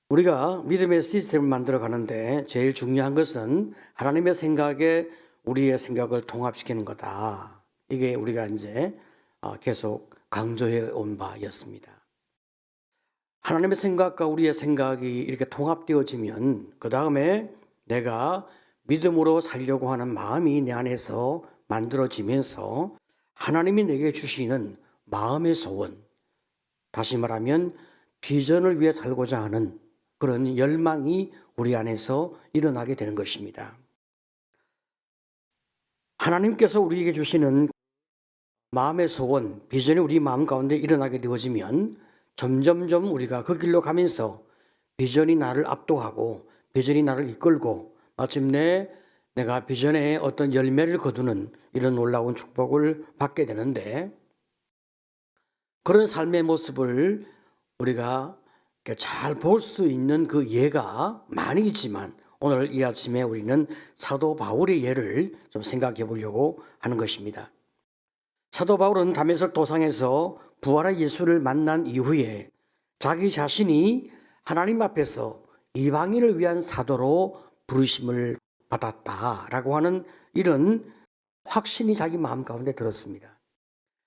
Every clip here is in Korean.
우리가 믿음의 시스템을 만들어 가는데 제일 중요한 것은 하나님의 생각에 우리의 생각을 통합시키는 거다. 이게 우리가 이제 계속 강조해 온 바였습니다. 하나님의 생각과 우리의 생각이 이렇게 통합되어지면 그 다음에 내가 믿음으로 살려고 하는 마음이 내 안에서 만들어지면서 하나님이 내게 주시는 마음의 소원, 다시 말하면 비전을 위해 살고자 하는 그런 열망이 우리 안에서 일어나게 되는 것입니다. 하나님께서 우리에게 주시는 마음의 소원, 비전이 우리 마음 가운데 일어나게 되어지면 점점점 우리가 그 길로 가면서 비전이 나를 압도하고 비전이 나를 이끌고 마침내 내가 비전에 어떤 열매를 거두는 이런 놀라운 축복을 받게 되는데, 그런 삶의 모습을 우리가 잘 볼 수 있는 그 예가 많이 있지만 오늘 이 아침에 우리는 사도 바울의 예를 좀 생각해 보려고 하는 것입니다. 사도 바울은 다메섹 도상에서 부활의 예수를 만난 이후에 자기 자신이 하나님 앞에서 이방인을 위한 사도로 부르심을 받았다라고 하는 이런 확신이 자기 마음 가운데 들었습니다.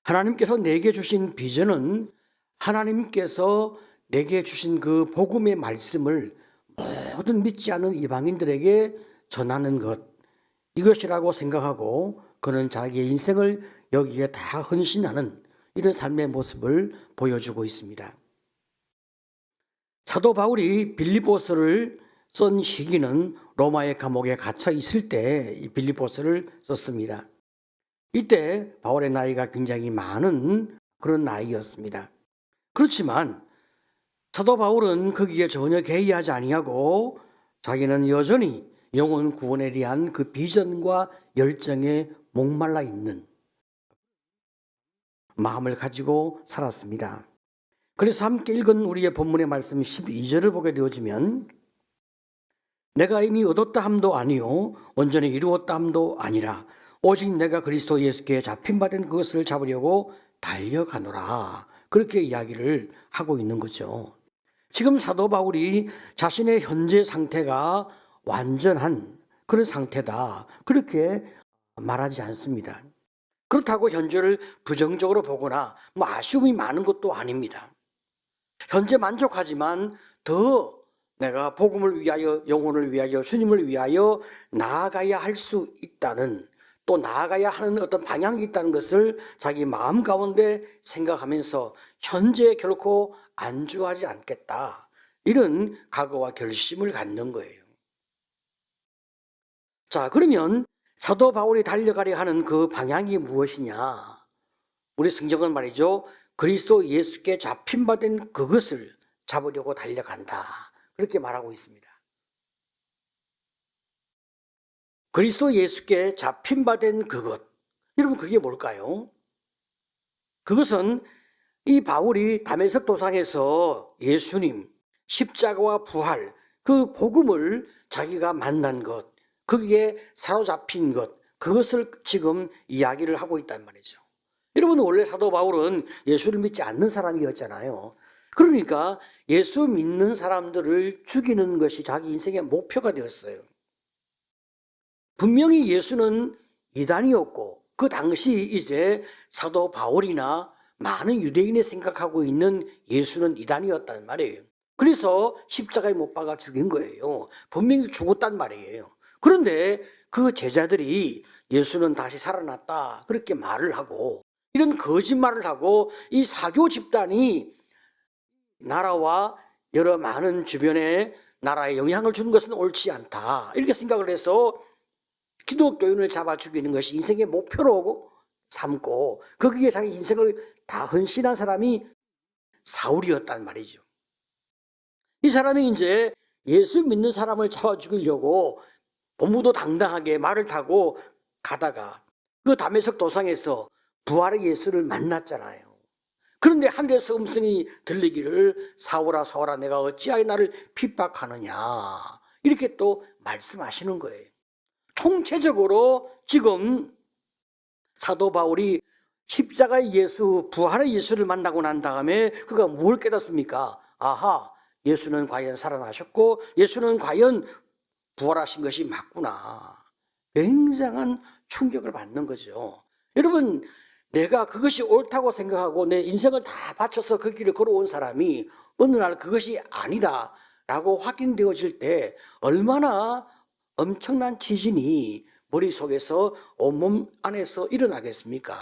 하나님께서 내게 주신 비전은 하나님께서 내게 주신 그 복음의 말씀을 모든 믿지 않은 이방인들에게 전하는 것, 이것이라고 생각하고 그는 자기의 인생을 여기에 다 헌신하는 이런 삶의 모습을 보여주고 있습니다. 사도 바울이 빌립보서를 쓴 시기는 로마의 감옥에 갇혀 있을 때 이 빌립보서를 썼습니다. 이때 바울의 나이가 굉장히 많은 그런 나이였습니다. 그렇지만 사도 바울은 거기에 전혀 개의하지 아니하고 자기는 여전히 영혼 구원에 대한 그 비전과 열정에 목말라 있는 마음을 가지고 살았습니다. 그래서 함께 읽은 우리의 본문의 말씀 12절을 보게 되어지면 내가 이미 얻었다 함도 아니요 온전히 이루었다 함도 아니라 오직 내가 그리스도 예수께 잡힌바된 그것을 잡으려고 달려가노라, 그렇게 이야기를 하고 있는 거죠. 지금 사도 바울이 자신의 현재 상태가 완전한 그런 상태다, 그렇게 말하지 않습니다. 그렇다고 현재를 부정적으로 보거나 아쉬움이 많은 것도 아닙니다. 현재 만족하지만 더 내가 복음을 위하여, 영혼을 위하여, 주님을 위하여 나아가야 할 수 있다는, 또 나아가야 하는 어떤 방향이 있다는 것을 자기 마음 가운데 생각하면서 현재에 결코 안주하지 않겠다, 이런 각오와 결심을 갖는 거예요. 자, 그러면 사도 바울이 달려가려 하는 그 방향이 무엇이냐? 우리 성경은 말이죠, 그리스도 예수께 잡힌바된 그것을 잡으려고 달려간다, 그렇게 말하고 있습니다. 그리스도 예수께 잡힌바된 그것, 여러분 그게 뭘까요? 그것은 이 바울이 다메섹 도상에서 예수님, 십자가와 부활, 그 복음을 자기가 만난 것, 거기에 사로잡힌 것, 그것을 지금 이야기를 하고 있단 말이죠. 여러분, 원래 사도 바울은 예수를 믿지 않는 사람이었잖아요. 그러니까 예수 믿는 사람들을 죽이는 것이 자기 인생의 목표가 되었어요. 분명히 예수는 이단이었고 그 당시 이제 사도 바울이나 많은 유대인이 생각하고 있는 예수는 이단이었단 말이에요. 그래서 십자가에 못 박아 죽인 거예요. 분명히 죽었단 말이에요. 그런데 그 제자들이 예수는 다시 살아났다, 그렇게 말을 하고 이런 거짓말을 하고 이 사교 집단이 나라와 여러 많은 주변의 나라에 영향을 주는 것은 옳지 않다, 이렇게 생각을 해서 기독교인을 잡아 죽이는 것이 인생의 목표로 삼고 거기에 자기 인생을 다 헌신한 사람이 사울이었단 말이죠. 이 사람이 이제 예수 믿는 사람을 잡아 죽이려고 본무도 당당하게 말을 타고 가다가 그 다메섹 도상에서 부활의 예수를 만났잖아요. 그런데 하늘에서 음성이 들리기를 사울아 사울아 내가 어찌하여 나를 핍박하느냐, 이렇게 또 말씀하시는 거예요. 총체적으로 지금 사도 바울이 십자가의 예수, 부활의 예수를 만나고 난 다음에 그가 뭘 깨닫습니까? 아하, 예수는 과연 살아나셨고 예수는 과연 부활하신 것이 맞구나. 굉장한 충격을 받는 거죠. 여러분, 내가 그것이 옳다고 생각하고 내 인생을 다 바쳐서 그 길을 걸어온 사람이 어느 날 그것이 아니다 라고 확인되어질 때 얼마나 엄청난 지진이 머릿속에서 온몸 안에서 일어나겠습니까?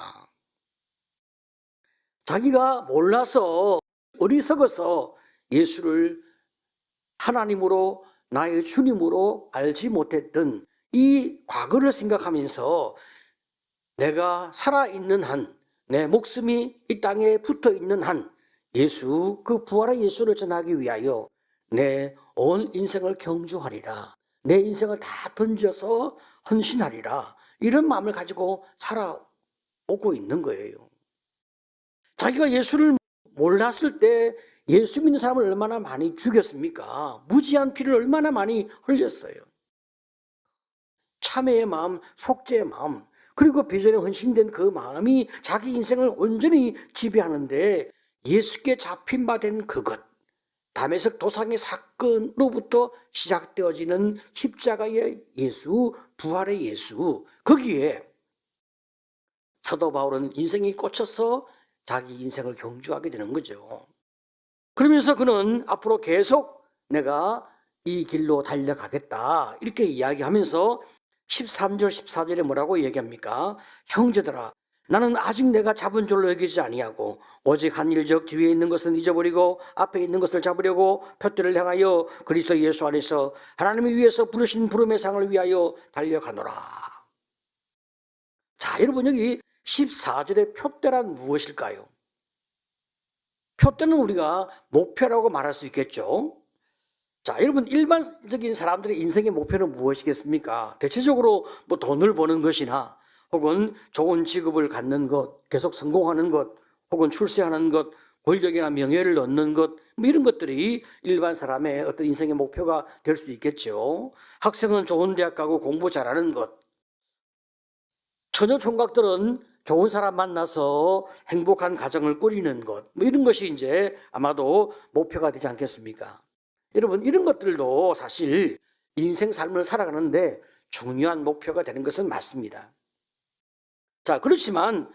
자기가 몰라서 어리석어서 예수를 하나님으로 나의 주님으로 알지 못했던 이 과거를 생각하면서 내가 살아있는 한, 내 목숨이 이 땅에 붙어있는 한 예수, 그 부활의 예수를 전하기 위하여 내 온 인생을 경주하리라. 내 인생을 다 던져서 헌신하리라. 이런 마음을 가지고 살아오고 있는 거예요. 자기가 예수를 몰랐을 때 예수 믿는 사람을 얼마나 많이 죽였습니까? 무지한 피를 얼마나 많이 흘렸어요. 참회의 마음, 속죄의 마음, 그리고 비전에 헌신된 그 마음이 자기 인생을 온전히 지배하는데 예수께 잡힌 바 된 그것, 다메섹 도상의 사건으로부터 시작되어지는 십자가의 예수, 부활의 예수, 거기에 사도 바울은 인생이 꽂혀서 자기 인생을 경주하게 되는 거죠. 그러면서 그는 앞으로 계속 내가 이 길로 달려가겠다 이렇게 이야기하면서 13절 14절에 뭐라고 얘기합니까? 형제들아, 나는 아직 내가 잡은 줄로 여기지 아니하고 오직 한 일적 뒤에 있는 것은 잊어버리고 앞에 있는 것을 잡으려고 표대를 향하여 그리스도 예수 안에서 하나님이 위해서 부르신 부름의 상을 위하여 달려가노라. 자, 여러분, 여기 14절의 표대란 무엇일까요? 표대는 우리가 목표라고 말할 수 있겠죠. 자, 여러분, 일반적인 사람들의 인생의 목표는 무엇이겠습니까? 대체적으로 뭐 돈을 버는 것이나 혹은 좋은 직업을 갖는 것, 계속 성공하는 것, 혹은 출세하는 것, 권력이나 명예를 얻는 것, 뭐 이런 것들이 일반 사람의 어떤 인생의 목표가 될 수 있겠죠. 학생은 좋은 대학 가고 공부 잘하는 것, 처녀 총각들은 좋은 사람 만나서 행복한 가정을 꾸리는 것, 뭐 이런 것이 이제 아마도 목표가 되지 않겠습니까? 여러분, 이런 것들도 사실 인생 삶을 살아가는데 중요한 목표가 되는 것은 맞습니다. 자, 그렇지만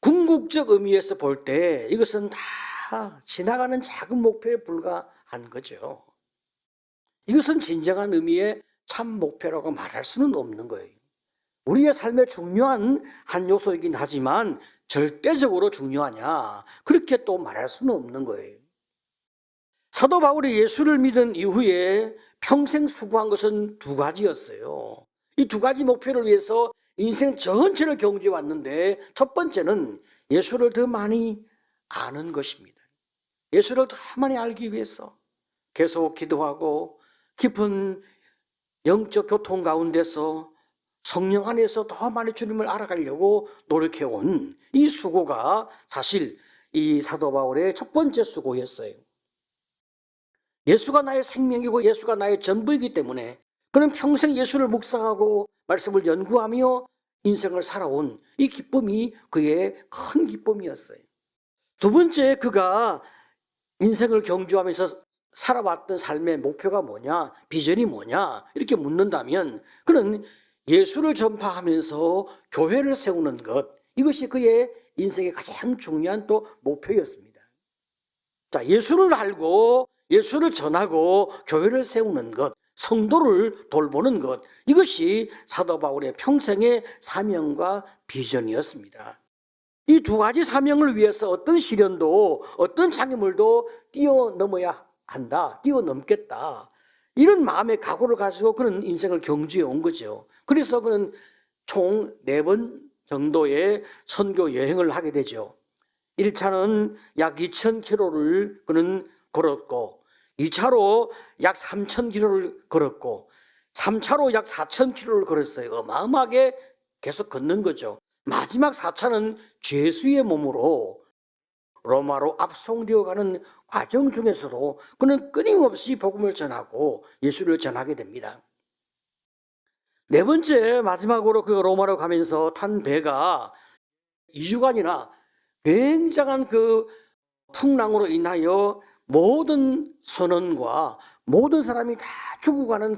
궁극적 의미에서 볼 때 이것은 다 지나가는 작은 목표에 불과한 거죠. 이것은 진정한 의미의 참 목표라고 말할 수는 없는 거예요. 우리의 삶에 중요한 한 요소이긴 하지만 절대적으로 중요하냐, 그렇게 또 말할 수는 없는 거예요. 사도 바울이 예수를 믿은 이후에 평생 수고한 것은 두 가지였어요. 이 두 가지 목표를 위해서 인생 전체를 경주해 왔는데, 첫 번째는 예수를 더 많이 아는 것입니다. 예수를 더 많이 알기 위해서 계속 기도하고 깊은 영적 교통 가운데서 성령 안에서 더 많이 주님을 알아가려고 노력해온 이 수고가 사실 이 사도 바울의 첫 번째 수고였어요. 예수가 나의 생명이고 예수가 나의 전부이기 때문에 그는 평생 예수를 묵상하고 말씀을 연구하며 인생을 살아온 이 기쁨이 그의 큰 기쁨이었어요. 두 번째, 그가 인생을 경주하면서 살아왔던 삶의 목표가 뭐냐, 비전이 뭐냐 이렇게 묻는다면 그는 예수를 전파하면서 교회를 세우는 것, 이것이 그의 인생의 가장 중요한 또 목표였습니다. 자, 예수를 알고 예수를 전하고 교회를 세우는 것, 성도를 돌보는 것, 이것이 사도 바울의 평생의 사명과 비전이었습니다. 이 두 가지 사명을 위해서 어떤 시련도 어떤 장애물도 뛰어넘어야 한다, 뛰어넘겠다, 이런 마음의 각오를 가지고 그는 인생을 경주해 온 거죠. 그래서 그는 총 4번 정도의 선교 여행을 하게 되죠. 1차는 약 2,000km를 그는 걸었고, 2차로 약 3,000km를 걸었고, 3차로 약 4,000km를 걸었어요. 어마어마하게 계속 걷는 거죠. 마지막 4차는 죄수의 몸으로 로마로 압송되어 가는 과정 중에서도 그는 끊임없이 복음을 전하고 예수를 전하게 됩니다. 4번째, 마지막으로 그 로마로 가면서 탄 배가 2주간이나 굉장한 그 풍랑으로 인하여 모든 선언과 모든 사람이 다 죽어가는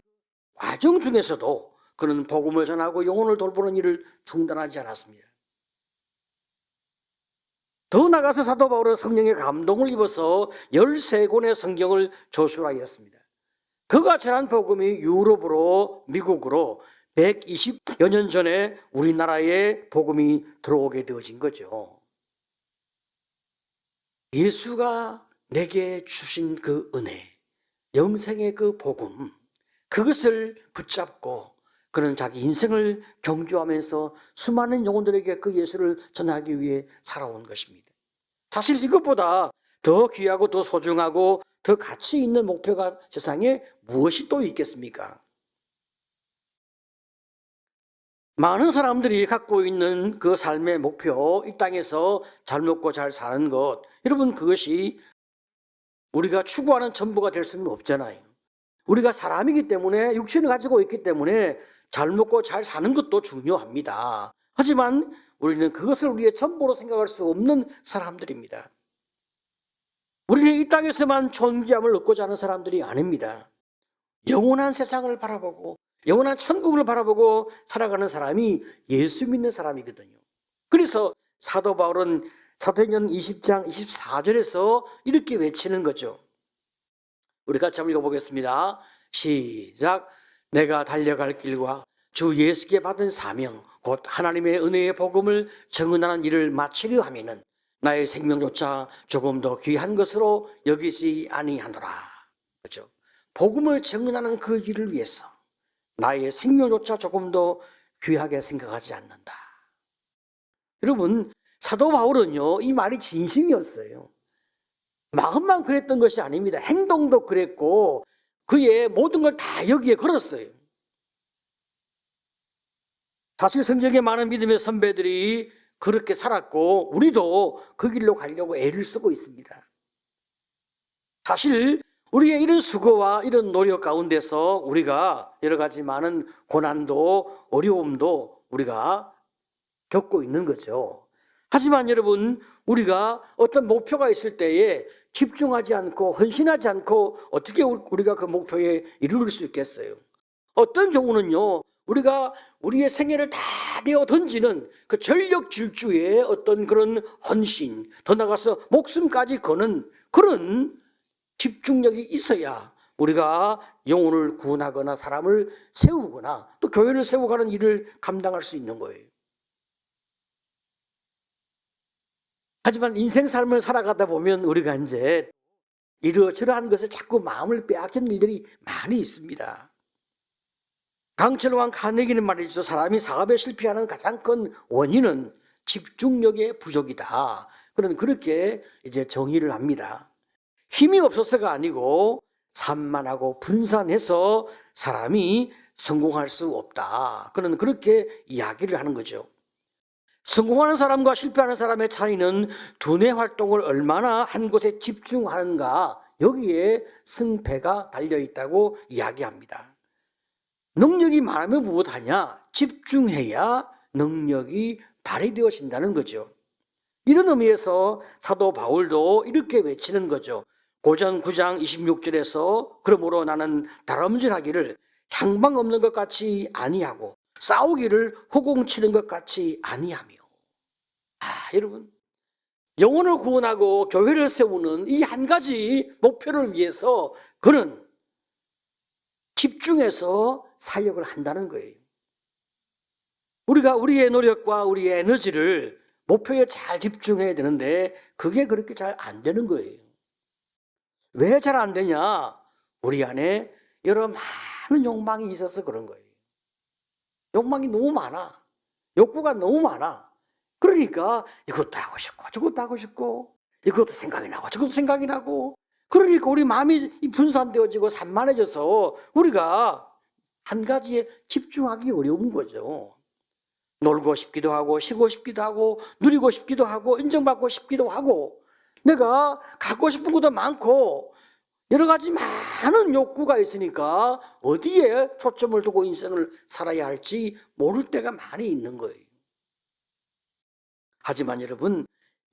과정 중에서도 그는 복음을 전하고 영혼을 돌보는 일을 중단하지 않았습니다. 더 나아가서 사도 바울은 성령의 감동을 입어서 13권의 성경을 저술하였습니다. 그가 전한 복음이 유럽으로, 미국으로 120여 년 전에 우리나라에 복음이 들어오게 되어진 거죠. 예수가 내게 주신 그 은혜, 영생의 그 복음, 그것을 붙잡고 그는 자기 인생을 경주하면서 수많은 영혼들에게 그 예수를 전하기 위해 살아온 것입니다. 사실 이것보다 더 귀하고 더 소중하고 더 가치 있는 목표가 세상에 무엇이 또 있겠습니까? 많은 사람들이 갖고 있는 그 삶의 목표, 이 땅에서 잘 먹고 잘 사는 것, 여러분 그것이 우리가 추구하는 전부가 될 수는 없잖아요. 우리가 사람이기 때문에 육신을 가지고 있기 때문에 잘 먹고 잘 사는 것도 중요합니다. 하지만 우리는 그것을 우리의 전부로 생각할 수 없는 사람들입니다. 우리는 이 땅에서만 존귀함을 얻고자 하는 사람들이 아닙니다. 영원한 세상을 바라보고 영원한 천국을 바라보고 살아가는 사람이 예수 믿는 사람이거든요. 그래서 사도 바울은 사도행전 20장 24절에서 이렇게 외치는 거죠. 우리 같이 한번 읽어보겠습니다. 시작. 내가 달려갈 길과 주 예수께 받은 사명 곧 하나님의 은혜의 복음을 증언하는 일을 마치려 하면은 나의 생명조차 조금 더 귀한 것으로 여기지 아니하노라. 그렇죠? 복음을 증언하는 그 일을 위해서 나의 생명조차 조금 더 귀하게 생각하지 않는다. 여러분, 사도 바울은요, 이 말이 진심이었어요. 마음만 그랬던 것이 아닙니다. 행동도 그랬고 그의 모든 걸 다 여기에 걸었어요. 사실 성경에 많은 믿음의 선배들이 그렇게 살았고 우리도 그 길로 가려고 애를 쓰고 있습니다. 사실 우리의 이런 수고와 이런 노력 가운데서 우리가 여러 가지 많은 고난도 어려움도 우리가 겪고 있는 거죠. 하지만 여러분, 우리가 어떤 목표가 있을 때에 집중하지 않고 헌신하지 않고 어떻게 우리가 그 목표에 이룰 수 있겠어요? 어떤 경우는요, 우리가 우리의 생애를 다 내어 던지는 그 전력 질주의 어떤 그런 헌신, 더 나가서 목숨까지 거는 그런 집중력이 있어야 우리가 영혼을 구원하거나 사람을 세우거나 또 교회를 세워가는 일을 감당할 수 있는 거예요. 하지만 인생 삶을 살아가다 보면 우리가 이제 이러저러한 것에 자꾸 마음을 빼앗기는 일들이 많이 있습니다. 강철 왕 카네기는 말이죠. 사람이 사업에 실패하는 가장 큰 원인은 집중력의 부족이다. 그런 그렇게 이제 정의를 합니다. 힘이 없어서가 아니고 산만하고 분산해서 사람이 성공할 수 없다. 그런 그렇게 이야기를 하는 거죠. 성공하는 사람과 실패하는 사람의 차이는 두뇌 활동을 얼마나 한 곳에 집중하는가, 여기에 승패가 달려있다고 이야기합니다. 능력이 많으면 무엇하냐? 집중해야 능력이 발휘되어진다는 거죠. 이런 의미에서 사도 바울도 이렇게 외치는 거죠. 고전 9장 26절에서 그러므로 나는 다름질하기를 향방 없는 것 같이 아니하고 싸우기를 허공치는 것 같이 아니하며. 여러분, 영혼을 구원하고 교회를 세우는 이 한 가지 목표를 위해서 그는 집중해서 사역을 한다는 거예요. 우리가 우리의 노력과 우리의 에너지를 목표에 잘 집중해야 되는데 그게 그렇게 잘 안 되는 거예요. 왜 잘 안 되냐? 우리 안에 여러 많은 욕망이 있어서 그런 거예요. 욕망이 너무 많아. 욕구가 너무 많아. 그러니까 이것도 하고 싶고 저것도 하고 싶고 이것도 생각이 나고 저것도 생각이 나고, 그러니까 우리 마음이 분산되어지고 산만해져서 우리가 한 가지에 집중하기 어려운 거죠. 놀고 싶기도 하고 쉬고 싶기도 하고 누리고 싶기도 하고 인정받고 싶기도 하고 내가 갖고 싶은 것도 많고 여러 가지 많은 욕구가 있으니까 어디에 초점을 두고 인생을 살아야 할지 모를 때가 많이 있는 거예요. 하지만 여러분,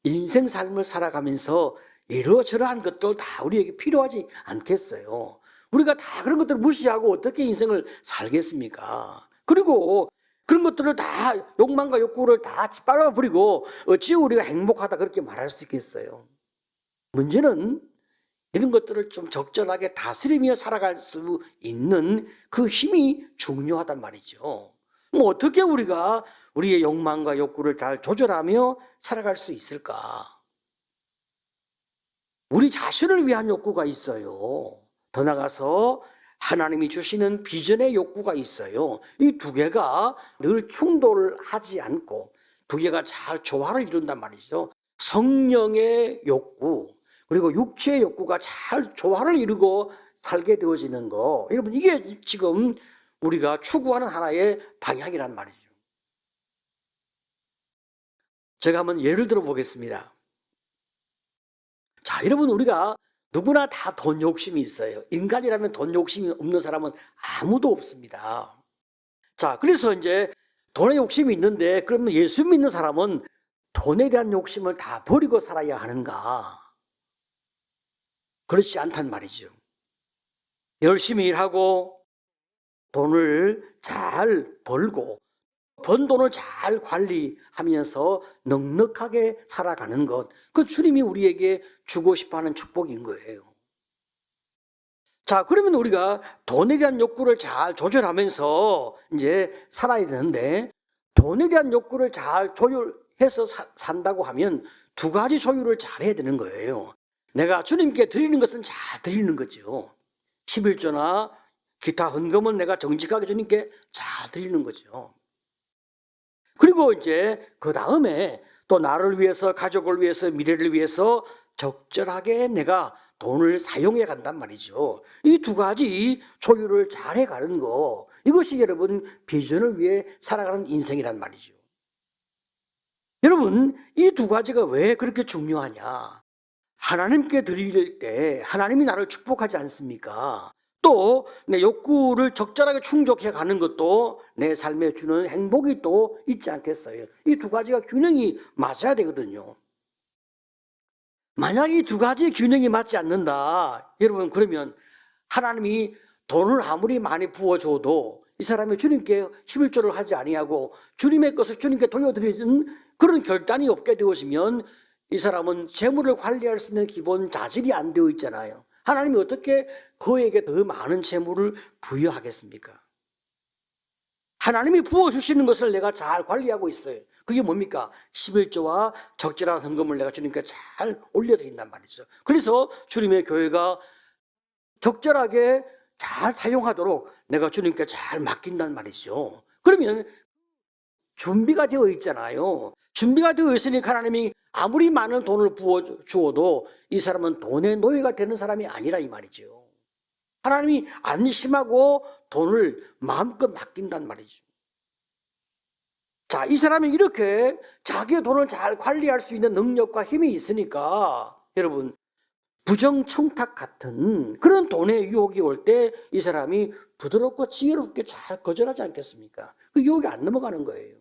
인생 삶을 살아가면서 이러저러한 것들 다 우리에게 필요하지 않겠어요? 우리가 다 그런 것들을 무시하고 어떻게 인생을 살겠습니까? 그리고 그런 것들을 다 욕망과 욕구를 다 짓밟아 버리고 어찌 우리가 행복하다 그렇게 말할 수 있겠어요? 문제는 이런 것들을 좀 적절하게 다스리며 살아갈 수 있는 그 힘이 중요하단 말이죠. 뭐 어떻게 우리가 우리의 욕망과 욕구를 잘 조절하며 살아갈 수 있을까? 우리 자신을 위한 욕구가 있어요. 더 나아가서 하나님이 주시는 비전의 욕구가 있어요. 이 두 개가 늘 충돌을 하지 않고 두 개가 잘 조화를 이룬단 말이죠. 성령의 욕구 그리고 육체의 욕구가 잘 조화를 이루고 살게 되어지는 거. 여러분 이게 지금 우리가 추구하는 하나의 방향이란 말이죠. 제가 한번 예를 들어 보겠습니다. 자, 여러분 우리가 누구나 다 돈 욕심이 있어요. 인간이라면 돈 욕심이 없는 사람은 아무도 없습니다. 자, 그래서 이제 돈에 욕심이 있는데 그러면 예수 믿는 사람은 돈에 대한 욕심을 다 버리고 살아야 하는가? 그렇지 않단 말이죠. 열심히 일하고 돈을 잘 벌고 번 돈을 잘 관리하면서 넉넉하게 살아가는 것, 그 주님이 우리에게 주고 싶어하는 축복인 거예요. 자, 그러면 우리가 돈에 대한 욕구를 잘 조절하면서 이제 살아야 되는데 돈에 대한 욕구를 잘 조율해서 산다고 하면 두 가지 조율을 잘 해야 되는 거예요. 내가 주님께 드리는 것은 잘 드리는 거죠. 11조나 기타 헌금은 내가 정직하게 주님께 잘 드리는 거죠. 그리고 이제 그 다음에 또 나를 위해서, 가족을 위해서, 미래를 위해서 적절하게 내가 돈을 사용해 간단 말이죠. 이 두 가지 조율을 잘 해가는 거, 이것이 여러분 비전을 위해 살아가는 인생이란 말이죠. 여러분 이 두 가지가 왜 그렇게 중요하냐? 하나님께 드릴 때 하나님이 나를 축복하지 않습니까? 또 내 욕구를 적절하게 충족해 가는 것도 내 삶에 주는 행복이 또 있지 않겠어요? 이 두 가지가 균형이 맞아야 되거든요. 만약 이 두 가지 균형이 맞지 않는다, 여러분 그러면 하나님이 돈을 아무리 많이 부어줘도 이 사람이 주님께 11조를 하지 아니하고 주님의 것을 주님께 돌려드리는 그런 결단이 없게 되어지면 이 사람은 재물을 관리할 수 있는 기본 자질이 안 되어 있잖아요. 하나님이 어떻게 그에게 더 많은 재물을 부여하겠습니까? 하나님이 부어주시는 것을 내가 잘 관리하고 있어요. 그게 뭡니까? 11조와 적절한 헌금을 내가 주님께 잘 올려드린단 말이죠. 그래서 주님의 교회가 적절하게 잘 사용하도록 내가 주님께 잘 맡긴단 말이죠. 그러면 준비가 되어 있잖아요. 준비가 되어 있으니까 하나님이 아무리 많은 돈을 부어주어도 이 사람은 돈의 노예가 되는 사람이 아니라 이 말이죠. 하나님이 안심하고 돈을 마음껏 맡긴단 말이죠. 자, 이 사람이 이렇게 자기의 돈을 잘 관리할 수 있는 능력과 힘이 있으니까 여러분 부정청탁 같은 그런 돈의 유혹이 올 때 이 사람이 부드럽고 지혜롭게 잘 거절하지 않겠습니까? 그 유혹이 안 넘어가는 거예요.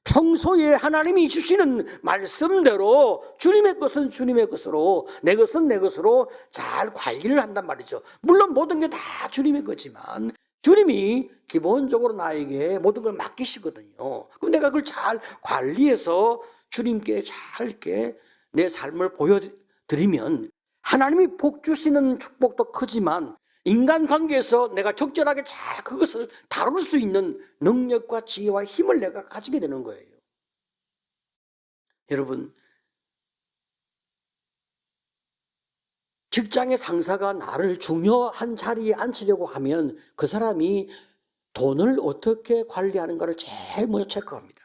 평소에 하나님이 주시는 말씀대로 주님의 것은 주님의 것으로 내 것은 내 것으로 잘 관리를 한단 말이죠. 물론 모든 게 다 주님의 거지만 주님이 기본적으로 나에게 모든 걸 맡기시거든요. 그럼 내가 그걸 잘 관리해서 주님께 잘 이렇게 내 삶을 보여드리면 하나님이 복 주시는 축복도 크지만 인간관계에서 내가 적절하게 잘 그것을 다룰 수 있는 능력과 지혜와 힘을 내가 가지게 되는 거예요. 여러분, 직장의 상사가 나를 중요한 자리에 앉히려고 하면 그 사람이 돈을 어떻게 관리하는가를 제일 먼저 체크합니다.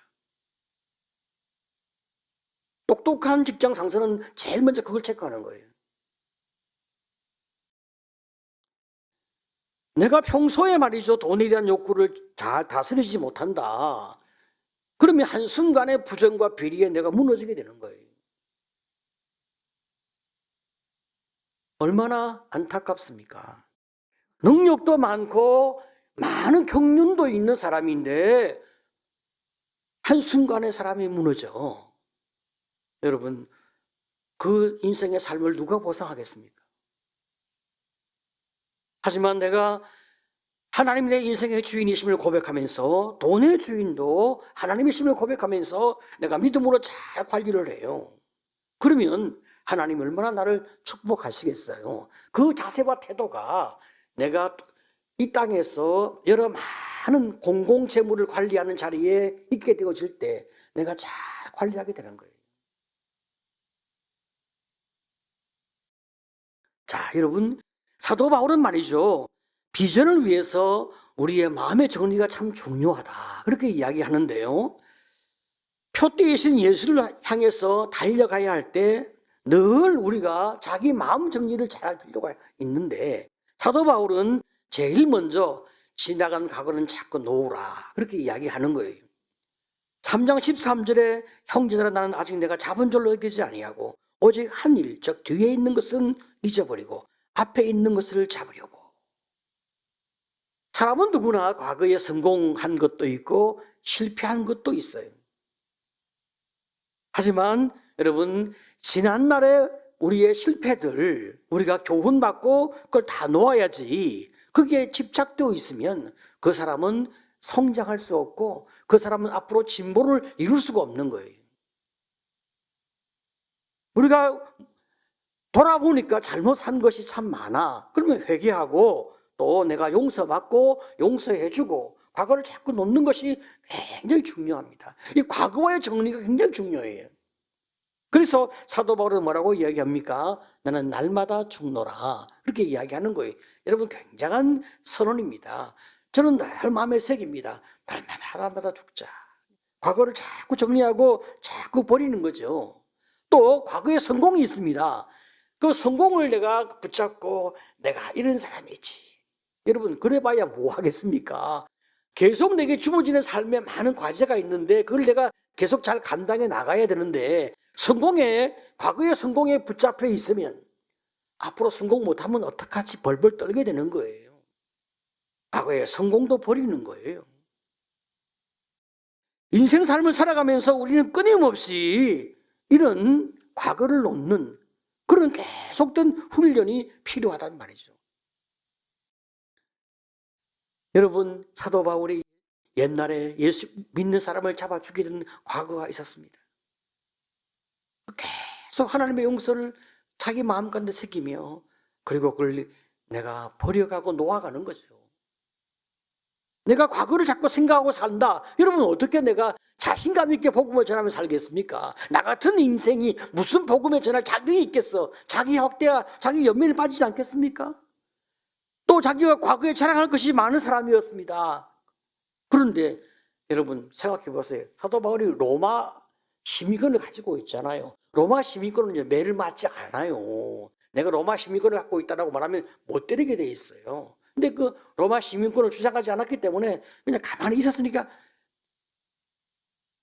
똑똑한 직장 상사는 제일 먼저 그걸 체크하는 거예요. 내가 평소에 말이죠, 돈에 대한 욕구를 잘 다스리지 못한다. 그러면 한순간에 부정과 비리에 내가 무너지게 되는 거예요. 얼마나 안타깝습니까? 능력도 많고 많은 경륜도 있는 사람인데 한순간에 사람이 무너져. 여러분, 그 인생의 삶을 누가 보상하겠습니까? 하지만 내가 하나님 내 인생의 주인이심을 고백하면서 돈의 주인도 하나님이심을 고백하면서 내가 믿음으로 잘 관리를 해요. 그러면 하나님 얼마나 나를 축복하시겠어요. 그 자세와 태도가 내가 이 땅에서 여러 많은 공공재물을 관리하는 자리에 있게 되어질 때 내가 잘 관리하게 되는 거예요. 자, 여러분, 사도 바울은 말이죠, 비전을 위해서 우리의 마음의 정리가 참 중요하다, 그렇게 이야기하는데요, 표대이신 예수를 향해서 달려가야 할 때 늘 우리가 자기 마음 정리를 잘할 필요가 있는데, 사도 바울은 제일 먼저 지나간 과거는 자꾸 놓으라, 그렇게 이야기하는 거예요. 3장 13절에 형제들아 나는 아직 내가 잡은 줄로 여기지 아니하고 오직 한 일, 즉 뒤에 있는 것은 잊어버리고 앞에 있는 것을 잡으려고. 사람은 누구나 과거에 성공한 것도 있고 실패한 것도 있어요. 하지만 여러분, 지난날에 우리의 실패들 우리가 교훈받고 그걸 다 놓아야지, 거기에 집착되어 있으면 그 사람은 성장할 수 없고 그 사람은 앞으로 진보를 이룰 수가 없는 거예요. 우리가 돌아보니까 잘못 산 것이 참 많아. 그러면 회개하고 또 내가 용서받고 용서해주고 과거를 자꾸 놓는 것이 굉장히 중요합니다. 이 과거와의 정리가 굉장히 중요해요. 그래서 사도 바울은 뭐라고 이야기합니까? 나는 날마다 죽노라, 그렇게 이야기하는 거예요. 여러분, 굉장한 선언입니다. 저는 늘 마음에 새깁니다. 날마다 죽자. 과거를 자꾸 정리하고 자꾸 버리는 거죠. 또 과거에 성공이 있습니다. 그 성공을 내가 붙잡고 내가 이런 사람이지. 여러분, 그래봐야 뭐 하겠습니까? 계속 내게 주어지는 삶에 많은 과제가 있는데 그걸 내가 계속 잘 감당해 나가야 되는데, 과거의 성공에 붙잡혀 있으면 앞으로 성공 못하면 어떡하지 벌벌 떨게 되는 거예요. 과거의 성공도 버리는 거예요. 인생 삶을 살아가면서 우리는 끊임없이 이런 과거를 놓는 그런 계속된 훈련이 필요하단 말이죠. 여러분, 사도 바울이 옛날에 예수 믿는 사람을 잡아 죽이던 과거가 있었습니다. 계속 하나님의 용서를 자기 마음 가운데 새기며 그리고 그걸 내가 버려가고 놓아가는 거죠. 내가 과거를 자꾸 생각하고 산다. 여러분, 어떻게 내가 자신감 있게 복음을 전하며 살겠습니까? 나 같은 인생이 무슨 복음을 전할 자격이 있겠어? 자기 학대와 자기 연민에 빠지지 않겠습니까? 또 자기가 과거에 자랑할 것이 많은 사람이었습니다. 그런데 여러분 생각해 보세요. 사도 바울이 로마 시민권을 가지고 있잖아요. 로마 시민권은 이제 매를 맞지 않아요. 내가 로마 시민권을 갖고 있다고 말하면 못 때리게 돼 있어요. 근데 그 로마 시민권을 주장하지 않았기 때문에 그냥 가만히 있었으니까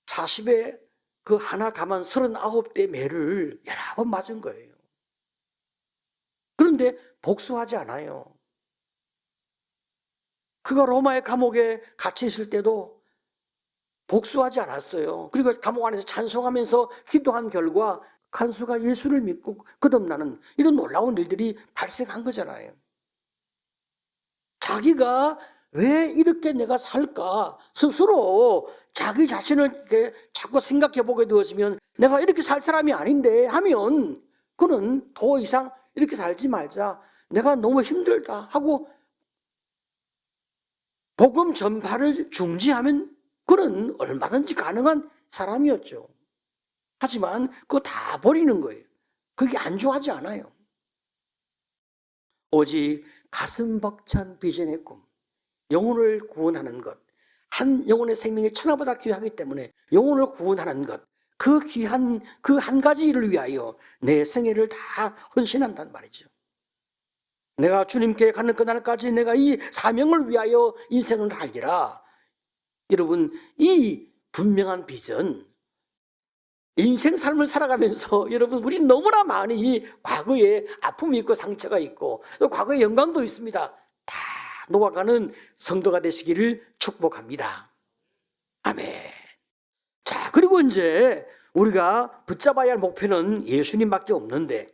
40에 그 하나 가만 39대 매를 여러 번 맞은 거예요. 그런데 복수하지 않아요. 그가 로마의 감옥에 갇혀 있을 때도 복수하지 않았어요. 그리고 감옥 안에서 찬송하면서 기도한 결과 간수가 예수를 믿고 거듭나는 이런 놀라운 일들이 발생한 거잖아요. 자기가 왜 이렇게 내가 살까 스스로 자기 자신을 이렇게 자꾸 생각해 보게 되어지면 내가 이렇게 살 사람이 아닌데 하면 그는 더 이상 이렇게 살지 말자, 내가 너무 힘들다 하고 복음 전파를 중지하면 그는 얼마든지 가능한 사람이었죠. 하지만 그거 다 버리는 거예요. 그게 안주하지 않아요. 오직 가슴 벅찬 비전의 꿈, 영혼을 구원하는 것, 한 영혼의 생명이 천하보다 귀하기 때문에 영혼을 구원하는 것, 그 귀한 그 한 가지 일을 위하여 내 생애를 다 헌신한단 말이죠. 내가 주님께 가는 그날까지 내가 이 사명을 위하여 인생을 살리라. 여러분, 이 분명한 비전, 인생 삶을 살아가면서 여러분, 우리 너무나 많이 과거에 아픔이 있고 상처가 있고 또 과거의 영광도 있습니다. 다 놓아가는 성도가 되시기를 축복합니다. 아멘. 자, 그리고 이제 우리가 붙잡아야 할 목표는 예수님밖에 없는데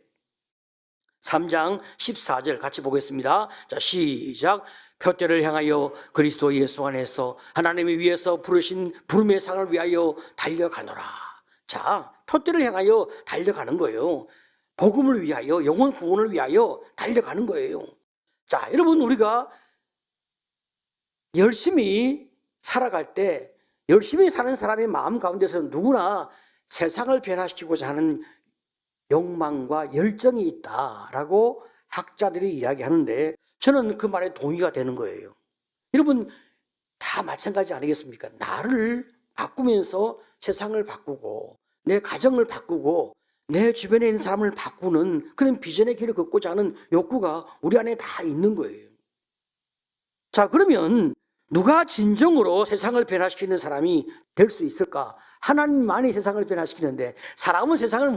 3장 14절 같이 보겠습니다. 자, 시작. 표대를 향하여 그리스도 예수 안에서 하나님이 위해서 부르신 부름의 상을 위하여 달려가노라. 자, 표대를 향하여 달려가는 거예요. 복음을 위하여, 영혼 구원을 위하여 달려가는 거예요. 자, 여러분, 우리가 열심히 살아갈 때 열심히 사는 사람의 마음 가운데서 누구나 세상을 변화시키고자 하는 욕망과 열정이 있다라고 학자들이 이야기하는데 저는 그 말에 동의가 되는 거예요. 여러분 다 마찬가지 아니겠습니까? 나를 바꾸면서 세상을 바꾸고 내 가정을 바꾸고 내 주변에 있는 사람을 바꾸는 그런 비전의 길을 걷고자 하는 욕구가 우리 안에 다 있는 거예요. 자, 그러면 누가 진정으로 세상을 변화시키는 사람이 될 수 있을까? 하나님만이 세상을 변화시키는데 사람은 세상을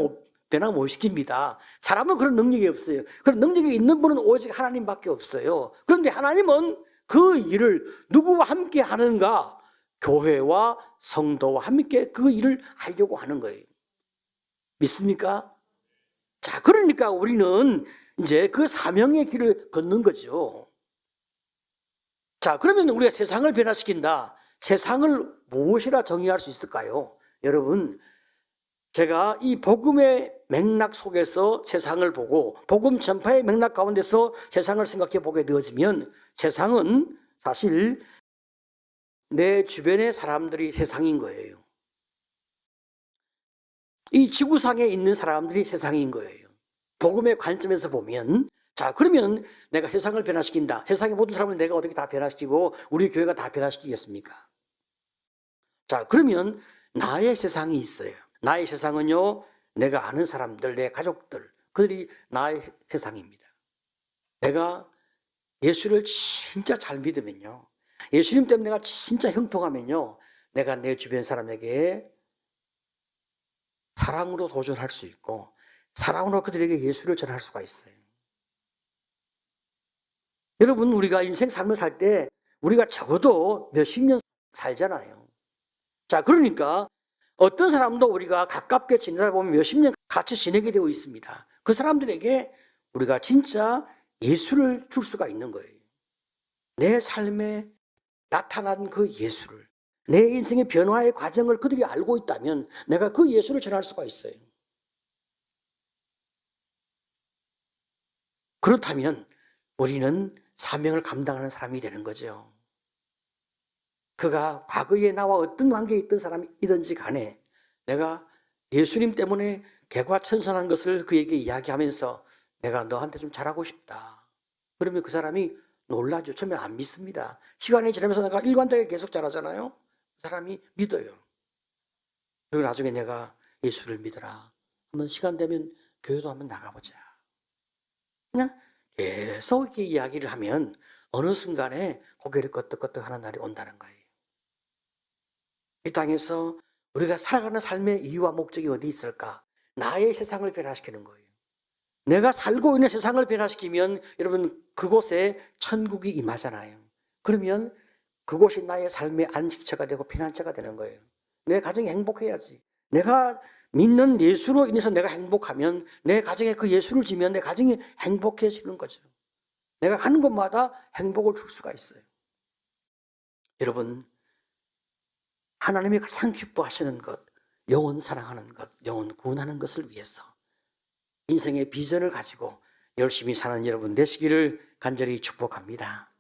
변화 못 시킵니다. 사람은 그런 능력이 없어요. 그런 능력이 있는 분은 오직 하나님밖에 없어요. 그런데 하나님은 그 일을 누구와 함께 하는가? 교회와 성도와 함께 그 일을 하려고 하는 거예요. 믿습니까? 자, 그러니까 우리는 이제 그 사명의 길을 걷는 거죠. 자, 그러면 우리가 세상을 변화시킨다. 세상을 무엇이라 정의할 수 있을까요? 여러분, 제가 이 복음의 맥락 속에서 세상을 보고 복음 전파의 맥락 가운데서 세상을 생각해 보게 되어지면 세상은 사실 내 주변의 사람들이 세상인 거예요. 이 지구상에 있는 사람들이 세상인 거예요. 복음의 관점에서 보면 자, 그러면 내가 세상을 변화시킨다. 세상의 모든 사람을 내가 어떻게 다 변화시키고 우리 교회가 다 변화시키겠습니까? 자, 그러면 나의 세상이 있어요. 나의 세상은요, 내가 아는 사람들, 내 가족들, 그들이 나의 세상입니다. 내가 예수를 진짜 잘 믿으면요, 예수님 때문에 내가 진짜 형통하면요, 내가 내 주변 사람에게 사랑으로 도전할 수 있고 사랑으로 그들에게 예수를 전할 수가 있어요. 여러분, 우리가 인생 삶을 살 때 우리가 적어도 몇십 년 살잖아요. 자, 그러니까 어떤 사람도 우리가 가깝게 지내다 보면 몇십 년 같이 지내게 되어 있습니다. 그 사람들에게 우리가 진짜 예수를 줄 수가 있는 거예요. 내 삶에 나타난 그 예수를, 내 인생의 변화의 과정을 그들이 알고 있다면 내가 그 예수를 전할 수가 있어요. 그렇다면 우리는 사명을 감당하는 사람이 되는 거죠. 그가 과거에 나와 어떤 관계에 있던 사람이든지 간에 내가 예수님 때문에 개과천선한 것을 그에게 이야기하면서 내가 너한테 좀 잘하고 싶다. 그러면 그 사람이 놀라죠. 처음에 안 믿습니다. 시간이 지나면서 내가 일관되게 계속 잘하잖아요. 그 사람이 믿어요. 그리고 나중에 내가 예수를 믿어라. 한번 시간 되면 교회도 한번 나가보자. 그냥 계속 이렇게 이야기를 하면 어느 순간에 고개를 끄덕끄덕 하는 날이 온다는 거예요. 이 땅에서 우리가 살아가는 삶의 이유와 목적이 어디 있을까? 나의 세상을 변화시키는 거예요. 내가 살고 있는 세상을 변화시키면 여러분 그곳에 천국이 임하잖아요. 그러면 그곳이 나의 삶의 안식처가 되고 피난처가 되는 거예요. 내 가정이 행복해야지. 내가 믿는 예수로 인해서 내가 행복하면 내 가정에 그 예수를 지면 내 가정이 행복해지는 거죠. 내가 가는 곳마다 행복을 줄 수가 있어요. 여러분, 하나님이 가장 기뻐하시는 것, 영혼 사랑하는 것, 영혼 구원하는 것을 위해서 인생의 비전을 가지고 열심히 사는 여러분 되시기를 간절히 축복합니다.